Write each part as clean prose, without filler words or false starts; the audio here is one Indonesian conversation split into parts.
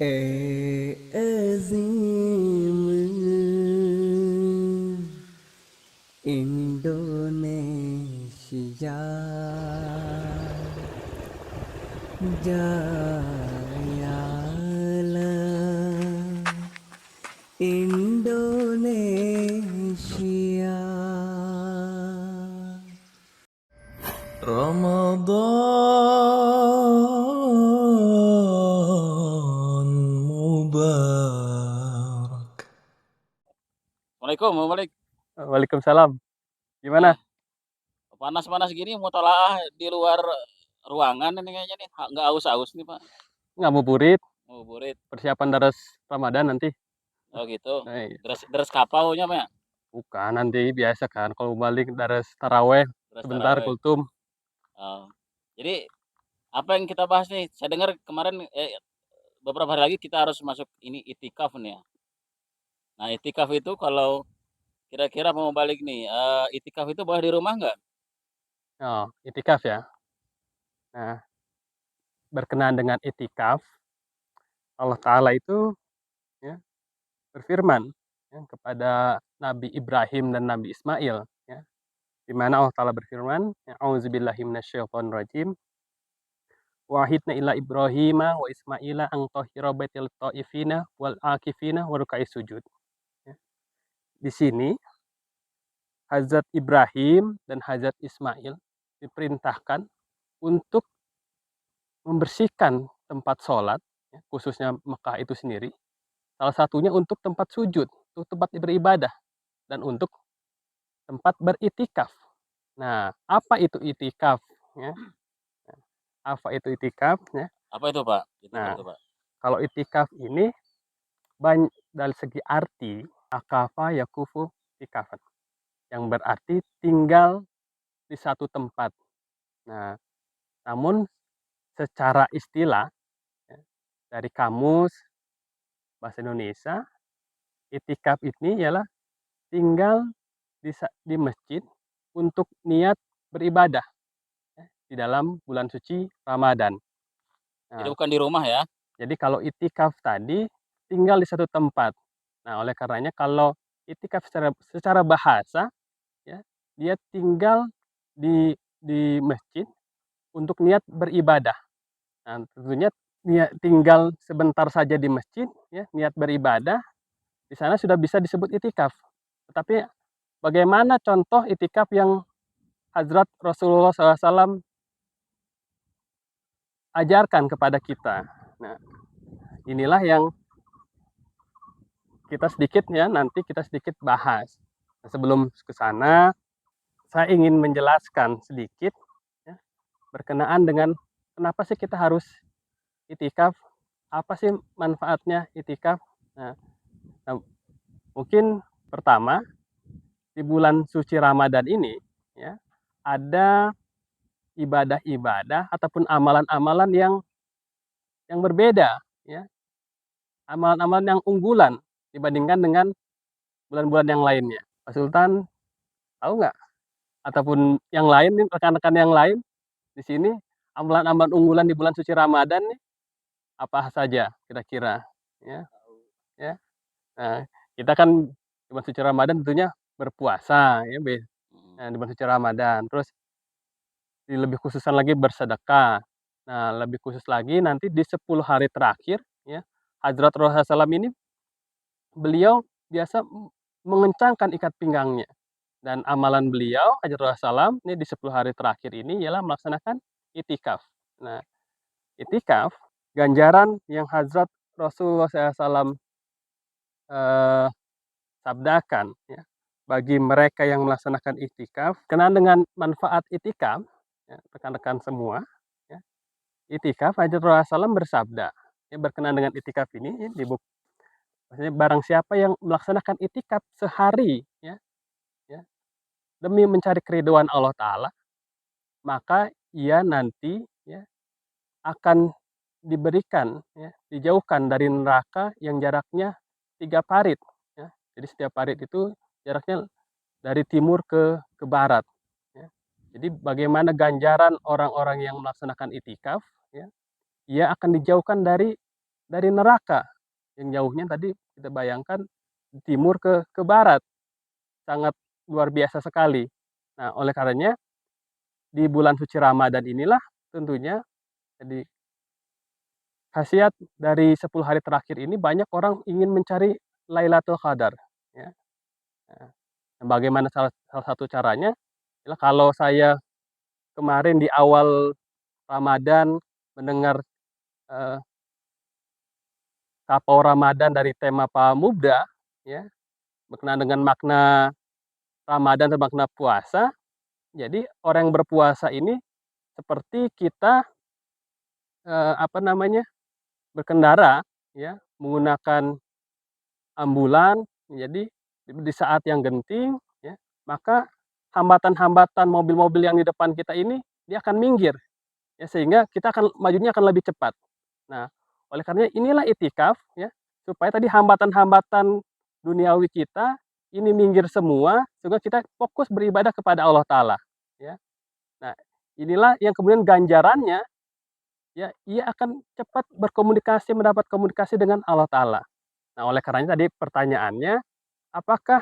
Azim Indonesia Jayalah Indonesia. Ramadan Mubarak. Assalamualaikum, Balik. Waalaikumsalam. Gimana? Panas-panas gini mau telaah di luar ruangan ini kayaknya nih. Nggak aus-aus nih, Pak. Ngabuburit, Ngabuburit. persiapan daras Ramadan nanti. Oh gitu. Nah, iya. Deres kapaunya, Pak. Bukan nanti biasa kan kalau balik daras taraweh Deres sebentar taraweh. kultum. Oh. Jadi apa yang kita bahas nih? Saya dengar kemarin beberapa hari lagi kita harus masuk ini itikaf nih ya. Nah, itikaf itu kalau kira-kira mau balik nih, itikaf itu boleh di rumah nggak? Oh, itikaf ya. Nah, berkenaan dengan itikaf, Allah Ta'ala itu ya, berfirman ya, kepada Nabi Ibrahim dan Nabi Ismail ya, di mana Allah Ta'ala berfirman ya, A'udzubillahi minasyaitonirrajim Wahidna ila Ibrahima wa Ismaila ang tahira baitil taifina wal akifina wa ruka'is sujud. Ya. Di sini Hazrat Ibrahim dan Hazrat Ismail diperintahkan untuk membersihkan tempat sholat, ya, khususnya Mekah itu sendiri. Salah satunya untuk tempat sujud, untuk tempat beribadah, dan untuk tempat beritikaf. Nah, apa itu itikaf? Ya? Apa itu itikaf? Ya? Apa itu, Pak? Itikaf Nah, itu, Pak. kalau itikaf ini dari segi arti, akafa yakufu itikafan, yang berarti tinggal di satu tempat. Nah, namun secara istilah ya, dari kamus bahasa Indonesia, itikaf ini ialah tinggal di masjid untuk niat beribadah ya, di dalam bulan suci Ramadan. Jadi Nah, bukan di rumah ya? jadi kalau itikaf tadi tinggal di satu tempat. Nah, oleh karenanya kalau itikaf secara bahasa ya, dia tinggal di masjid untuk niat beribadah. Nah, tentunya tinggal sebentar saja di masjid ya, niat beribadah, di sana sudah bisa disebut itikaf. Tetapi bagaimana contoh itikaf yang Hazrat Rasulullah SAW ajarkan kepada kita? Nah, inilah yang nanti kita sedikit bahas. Nah, sebelum ke sana, saya ingin menjelaskan sedikit ya, berkenaan dengan kenapa sih kita harus itikaf, apa sih manfaatnya itikaf. Nah, mungkin pertama di bulan suci Ramadan ini ya, ada ibadah-ibadah ataupun amalan-amalan yang berbeda ya, amalan-amalan yang unggulan dibandingkan dengan bulan-bulan yang lainnya. Pak Sultan tahu nggak? Ataupun yang lain nih, rekan-rekan yang lain di sini, amalan-amalan unggulan di bulan suci Ramadan nih apa saja kira-kira? Ya, ya. Nah, kita kan di bulan suci Ramadan tentunya berpuasa ya, nah, di bulan suci Ramadan. Terus lebih khususan lagi bersedekah. Nah, lebih khusus lagi nanti di 10 hari terakhir ya, Hadrat Rasulullah SAW ini beliau biasa mengencangkan ikat pinggangnya. Dan amalan beliau Hadrat Rasulullah SAW ini di 10 hari terakhir ini ialah melaksanakan itikaf. Nah, itikaf ganjaran yang Hadrat Rasulullah SAW sabdakan ya, bagi mereka yang melaksanakan itikaf, kenal dengan manfaat itikaf ya, rekan-rekan semua ya, itikaf Hadrat Rasulullah SAW bersabda ya, berkenaan dengan itikaf ini ya, maksudnya barang siapa yang melaksanakan itikaf sehari ya, ya demi mencari keridhaan Allah Ta'ala, maka ia nanti ya, akan diberikan ya, dijauhkan dari neraka yang jaraknya 3 parit ya. Jadi setiap parit itu jaraknya dari timur ke barat ya. Jadi bagaimana ganjaran orang-orang yang melaksanakan itikaf ya, ia akan dijauhkan dari dari neraka, yang jauhnya tadi kita bayangkan timur ke barat, sangat luar biasa sekali. Nah, oleh karenanya di bulan suci Ramadan inilah tentunya jadi khasiat dari 10 hari terakhir ini banyak orang ingin mencari Lailatul Qadar, ya. Nah, bagaimana salah salah satu caranya, adalah kalau saya kemarin di awal Ramadan mendengar, eee, Kapau Ramadan dari tema Pak Mubda, ya, berkenaan dengan makna Ramadan dan makna puasa. Jadi orang yang berpuasa ini seperti kita, apa namanya, berkendara, ya, menggunakan ambulan. Jadi di saat yang genting, ya, maka hambatan-hambatan mobil-mobil yang di depan kita ini, dia akan minggir, ya, sehingga kita akan majunya akan lebih cepat. Nah, oleh karena inilah itikaf, ya, supaya tadi hambatan-hambatan duniawi kita ini minggir semua, sehingga kita fokus beribadah kepada Allah Ta'ala, ya. Nah, inilah yang kemudian ganjarannya, ya, ia akan cepat berkomunikasi, mendapat komunikasi dengan Allah Ta'ala. Nah, oleh karenanya tadi pertanyaannya, apakah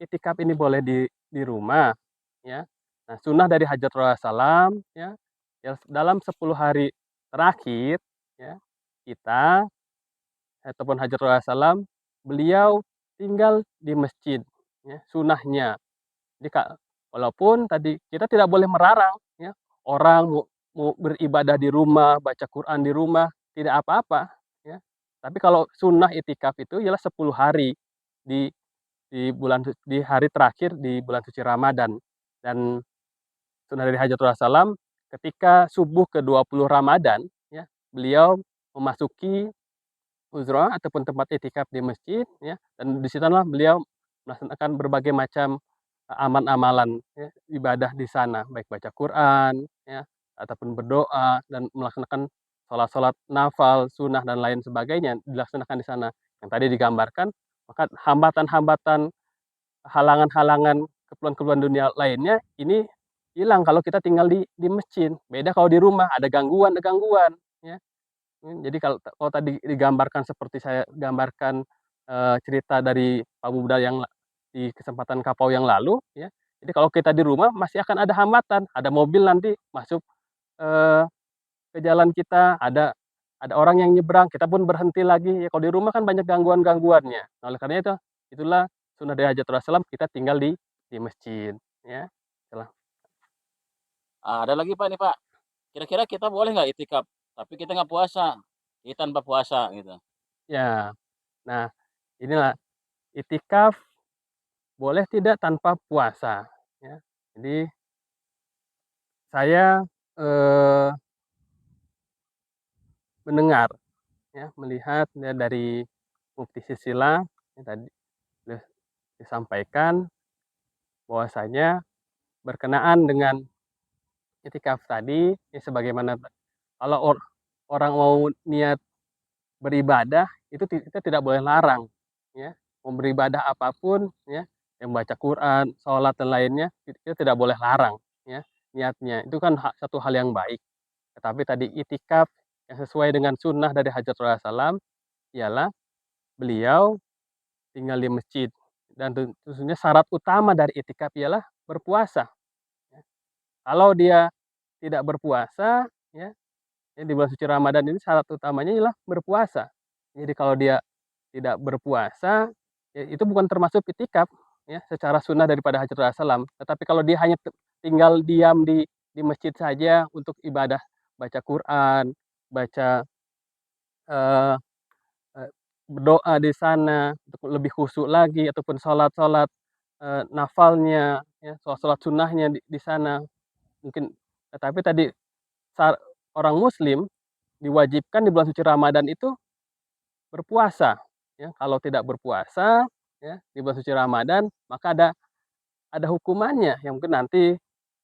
itikaf ini boleh di rumah, ya? Nah, sunnah dari Hajjatul Wassalam, ya, dalam 10 hari terakhir, ya, kita ataupun Hajjatul Wassalam, beliau tinggal di masjid, ya, sunnahnya. Jadi walaupun tadi kita tidak boleh melarang, ya, orang mau beribadah di rumah, baca Quran di rumah, tidak apa-apa, ya. Tapi kalau sunnah itikaf itu ialah 10 hari di di hari terakhir di bulan suci Ramadan. Dan sunnah dari Hajjatul Wassalam ketika subuh ke-20 Ramadan, ya, beliau memasuki uzroh ataupun tempat itikaf di masjid, ya, dan di sanalah beliau melaksanakan berbagai macam amalan-amalan, ya, ibadah di sana, baik baca Quran, ya, ataupun berdoa dan melaksanakan sholat-sholat nafal, sunnah dan lain sebagainya dilaksanakan di sana. Yang tadi digambarkan, maka hambatan-hambatan, halangan-halangan, keperluan-keperluan dunia lainnya ini hilang kalau kita tinggal di masjid. Beda kalau di rumah ada gangguan, ya. Jadi kalau tadi digambarkan seperti saya gambarkan, cerita dari Pak Bubda yang di kesempatan Kapau yang lalu, ya. Jadi kalau kita di rumah masih akan ada hambatan, ada mobil nanti masuk, eee, ke jalan kita, ada orang yang nyebrang, kita pun berhenti lagi, ya kalau di rumah kan banyak gangguan-gangguannya. Nah, oleh karena itulah sunnah dari Hajjatul Wassalam kita tinggal di masjid, ya. Itulah. Ada lagi Pak nih Pak, kira-kira kita boleh nggak itikaf, tapi kita nggak puasa, kita tanpa puasa gitu? Ya, nah inilah itikaf boleh tidak tanpa puasa, ya. Jadi saya, eee, mendengar, ya, melihat ya dari Mufti Sisila yang tadi disampaikan bahwasanya berkenaan dengan itikaf tadi, ya sebagaimana kalau orang mau niat beribadah itu kita tidak boleh larang, ya. Mau beribadah apapun, ya, yang baca Quran, sholat dan lainnya, kita tidak boleh larang, ya, niatnya. Itu kan satu hal yang baik. Tetapi tadi itikaf yang sesuai dengan sunnah dari Hajjatul Wassalam ialah beliau tinggal di masjid dan tentunya syarat utama dari itikaf ialah berpuasa, ya. Kalau dia tidak berpuasa, ya, di bulan suci Ramadan ini syarat utamanya ialah berpuasa. Jadi kalau dia tidak berpuasa, ya itu bukan termasuk itikaf, ya, secara sunnah daripada Hajjatul Wassalam. Tetapi kalau dia hanya tinggal diam di masjid saja untuk ibadah, baca Quran, baca, eee eee, berdoa di sana untuk lebih khusyuk lagi ataupun sholat-sholat, nafalnya, ya, sholat-sholat sunnahnya di sana mungkin. Tetapi tadi sa orang muslim diwajibkan di bulan suci Ramadan itu berpuasa, ya. Kalau tidak berpuasa, ya, di bulan suci Ramadan, maka ada hukumannya yang mungkin nanti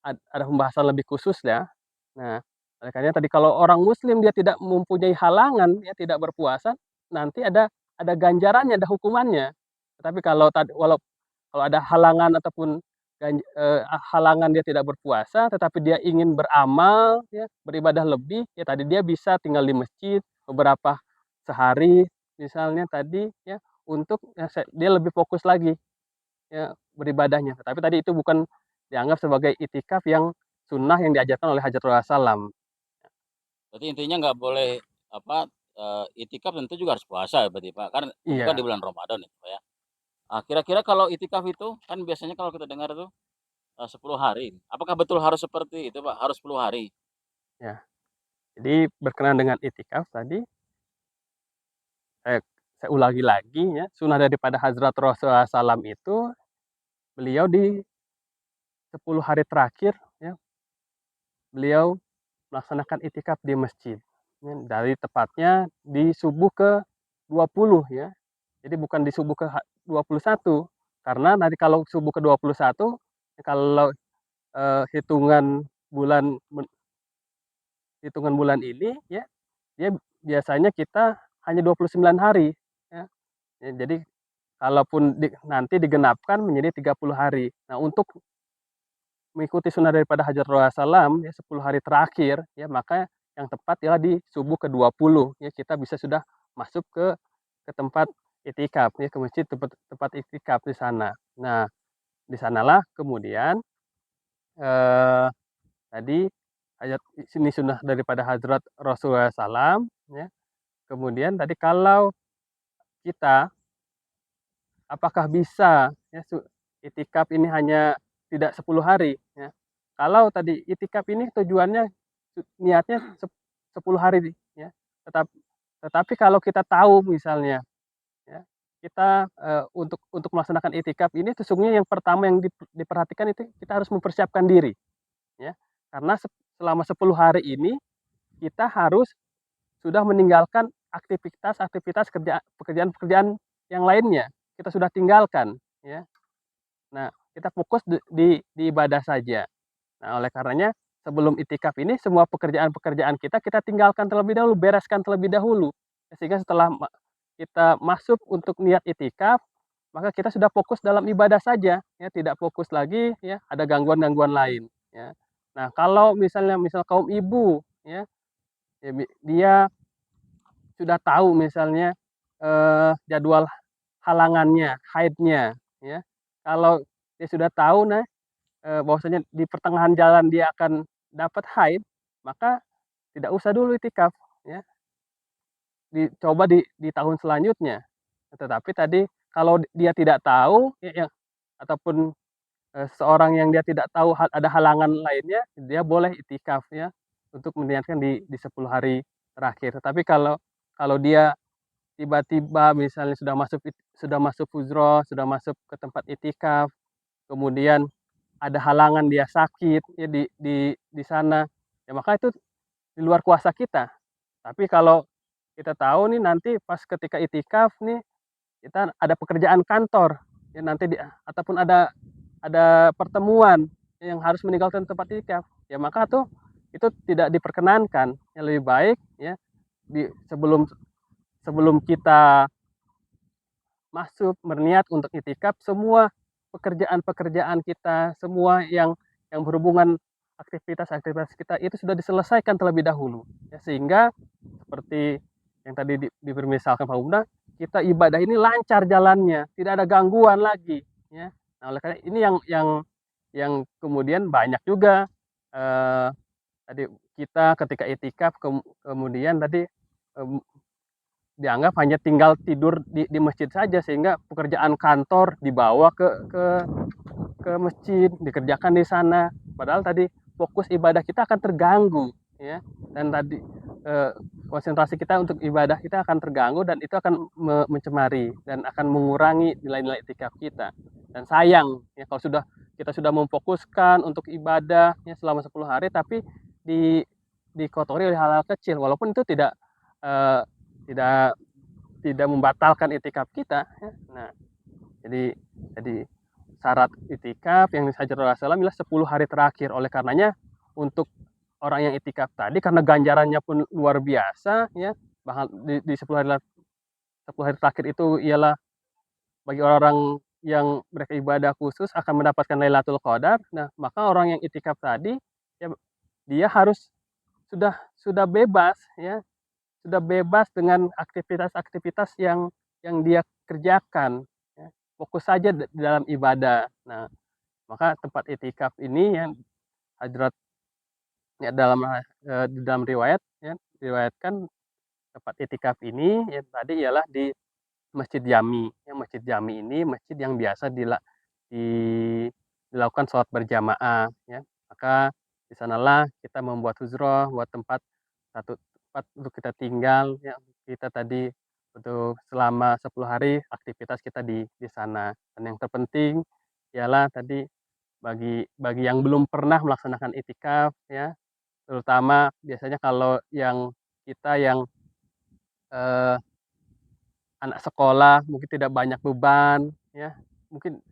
ada pembahasan lebih khusus, ya. Nah, oleh karena tadi kalau orang muslim dia tidak mempunyai halangan, ya, tidak berpuasa, nanti ada ganjarannya, ada hukumannya. Tetapi kalau kalau ada halangan ataupun halangan dia tidak berpuasa, tetapi dia ingin beramal, ya, beribadah lebih, ya tadi dia bisa tinggal di masjid beberapa sehari misalnya tadi ya, untuk dia lebih fokus lagi ya beribadahnya. Tapi tadi itu bukan dianggap sebagai itikaf yang sunnah yang diajarkan oleh Hajarul Assalam. Berarti intinya nggak boleh apa, itikaf tentu juga harus puasa ya berarti Pak, kan itu kan di Iya, bulan Ramadan itu Pak ya. Kira-kira kalau itikaf itu kan biasanya kalau kita dengar tuh, 10 hari. Apakah betul harus seperti itu Pak, harus 10 hari? ya. Jadi berkenaan dengan itikaf tadi, saya saya ulangi lagi ya, sunnah daripada Hazrat Rasulullah SAW itu, beliau di 10 hari terakhir ya, beliau melaksanakan itikaf di masjid. Ya, dari tepatnya di subuh ke-20 ya. Jadi bukan di subuh ke-21, karena nanti kalau subuh ke-21, kalau, hitungan bulan ini ya, dia biasanya kita hanya 29 hari ya. Ya jadi kalaupun nanti digenapkan menjadi 30 hari. Nah, untuk mengikuti sunnah daripada Hajarul Assalam ya 10 hari terakhir ya, maka yang tepat ialah di subuh ke-20 ya, kita bisa sudah masuk ke tempat itikaf ya, ke masjid tempat tempat itikaf di sana. Nah, di sanalah kemudian, eee, tadi ini sunnah daripada Hadrat Rasulullah SAW ya. Kemudian tadi kalau kita apakah bisa ya itikaf ini hanya tidak 10 hari ya. Kalau tadi itikaf ini tujuannya niatnya 10 hari ya. Tetap tetapi kalau kita tahu misalnya ya, kita, untuk melaksanakan itikaf ini sesungguhnya yang pertama yang diperhatikan itu kita harus mempersiapkan diri ya. Karena selama 10 hari ini kita harus sudah meninggalkan aktivitas-aktivitas pekerjaan-pekerjaan yang lainnya, kita sudah tinggalkan ya. Nah, kita fokus di ibadah saja. Nah, oleh karenanya sebelum itikaf ini semua pekerjaan-pekerjaan kita tinggalkan terlebih dahulu, bereskan terlebih dahulu. Sehingga setelah kita masuk untuk niat itikaf, maka kita sudah fokus dalam ibadah saja, ya tidak fokus lagi ya ada gangguan-gangguan lain, ya. Nah, kalau misalnya kaum ibu ya, dia sudah tahu misalnya, jadwal halangannya, haidnya, ya. Kalau dia sudah tahu nah, bahwasanya di pertengahan jalan dia akan dapat haid, maka tidak usah dulu itikaf, ya. Dicoba di tahun selanjutnya. Tetapi tadi kalau dia tidak tahu, ya yang ataupun, seseorang yang dia tidak tahu ada halangan lainnya, dia boleh itikaf ya, untuk meniatkan di 10 hari terakhir. Tetapi kalau kalau dia tiba-tiba misalnya sudah masuk hujroh, sudah masuk ke tempat itikaf, kemudian ada halangan dia sakit ya di sana, ya maka itu di luar kuasa kita. Tapi kalau kita tahu nih nanti pas ketika itikaf nih, kita ada pekerjaan kantor, ya nanti ataupun ada pertemuan yang harus meninggalkan tempat itikaf, ya maka tuh itu tidak diperkenankan. Yang lebih baik ya sebelum sebelum kita masuk berniat untuk itikaf, semua pekerjaan-pekerjaan kita, semua yang berhubungan aktivitas-aktivitas kita itu sudah diselesaikan terlebih dahulu. Ya, sehingga seperti yang tadi dipermisalkan Pak Umda, kita ibadah ini lancar jalannya, tidak ada gangguan lagi. Ya. Nah, oleh karena ini yang kemudian banyak juga tadi kita ketika itikaf kemudian tadi dianggap hanya tinggal tidur di masjid saja, sehingga pekerjaan kantor dibawa ke masjid, dikerjakan di sana. Padahal tadi fokus ibadah kita akan terganggu ya. Dan tadi konsentrasi kita untuk ibadah kita akan terganggu dan itu akan mencemari dan akan mengurangi nilai-nilai itikaf kita. Dan sayang ya kalau kita sudah memfokuskan untuk ibadah ya selama 10 hari tapi dikotori oleh hal-hal kecil, walaupun itu tidak tidak tidak membatalkan itikaf kita ya. Nah, jadi syarat itikaf yang disajarkan Rasulullah adalah 10 hari terakhir. Oleh karenanya untuk orang yang itikaf tadi karena ganjarannya pun luar biasa ya, bahkan di 10 hari terakhir itu ialah bagi orang yang mereka ibadah khusus akan mendapatkan Lailatul Qadar. Nah, maka orang yang itikaf tadi ya dia harus sudah bebas ya, sudah bebas dengan aktivitas-aktivitas yang dia kerjakan, ya. Fokus saja di dalam ibadah. Nah, maka tempat itikaf ini yang Hadrat ya di dalam riwayat ya, diriwayatkan tempat itikaf ini ya tadi ialah di Masjid Jami. Ya, Masjid Jami ini masjid yang biasa dilakukan sholat berjamaah ya. Maka di sanalah kita membuat huzroh, buat satu tempat untuk kita tinggal ya. Kita tadi untuk selama 10 hari aktivitas kita di sana. Dan yang terpenting ialah tadi bagi yang belum pernah melaksanakan itikaf ya, terutama biasanya kalau kita yang eh, anak sekolah mungkin tidak banyak beban ya, mungkin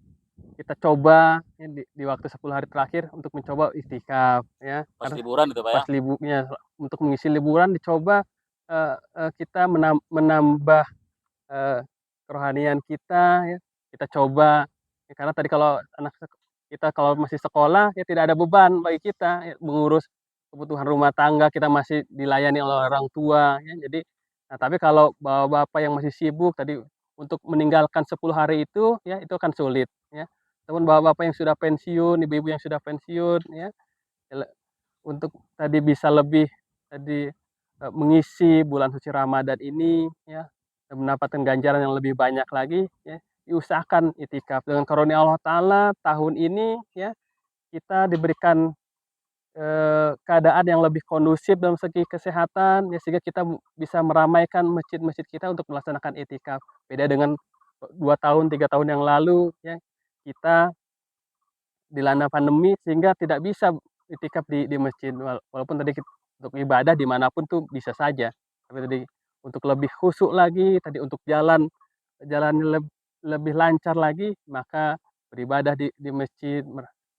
kita coba ya, di waktu 10 hari terakhir untuk mencoba itikaf ya, Pas karena liburan itu Pak ya? pas liburnya untuk mengisi liburan dicoba kita menambah kerohanian kita ya, kita coba ya, karena tadi kalau kita kalau masih sekolah ya tidak ada beban bagi kita ya, mengurus kebutuhan rumah tangga, kita masih dilayani oleh orang tua ya. Jadi tapi kalau bapak-bapak yang masih sibuk tadi untuk meninggalkan 10 hari itu ya itu akan sulit ya. Namun bapak-bapak yang sudah pensiun, ibu-ibu yang sudah pensiun ya, untuk tadi bisa lebih tadi mengisi bulan suci Ramadan ini ya, dan mendapatkan ganjaran yang lebih banyak lagi ya, diusahakan itikaf. Dengan karunia Allah Ta'ala tahun ini ya kita diberikan keadaan yang lebih kondusif dalam segi kesehatan ya, sehingga kita bisa meramaikan masjid-masjid kita untuk melaksanakan itikaf. Beda dengan 2 tahun, 3 tahun yang lalu ya, kita dilanda pandemi sehingga tidak bisa itikaf di masjid. Walaupun tadi untuk ibadah dimanapun tuh bisa saja. Tapi tadi untuk lebih khusyuk lagi, tadi untuk jalannya lebih lancar lagi, maka beribadah di masjid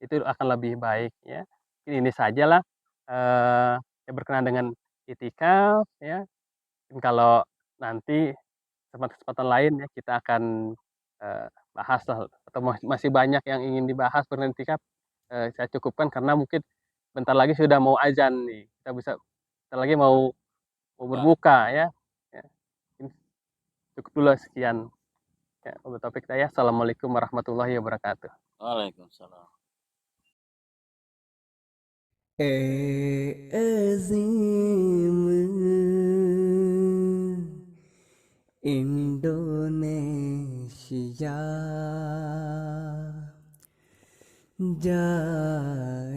itu akan lebih baik ya. Ini sajalah yang berkenaan dengan itikaf ya. Kalau nanti kesempatan lain ya kita akan bahas lah, atau masih banyak yang ingin dibahas berkenaan itikaf, saya cukupkan karena mungkin bentar lagi sudah mau azan nih. Bentar lagi mau Pak. berbuka ya. Ya, cukup dulu sekian. Ya, untuk topik saya. Assalamualaikum warahmatullahi wabarakatuh. Waalaikumsalam. Indonesia Jayalah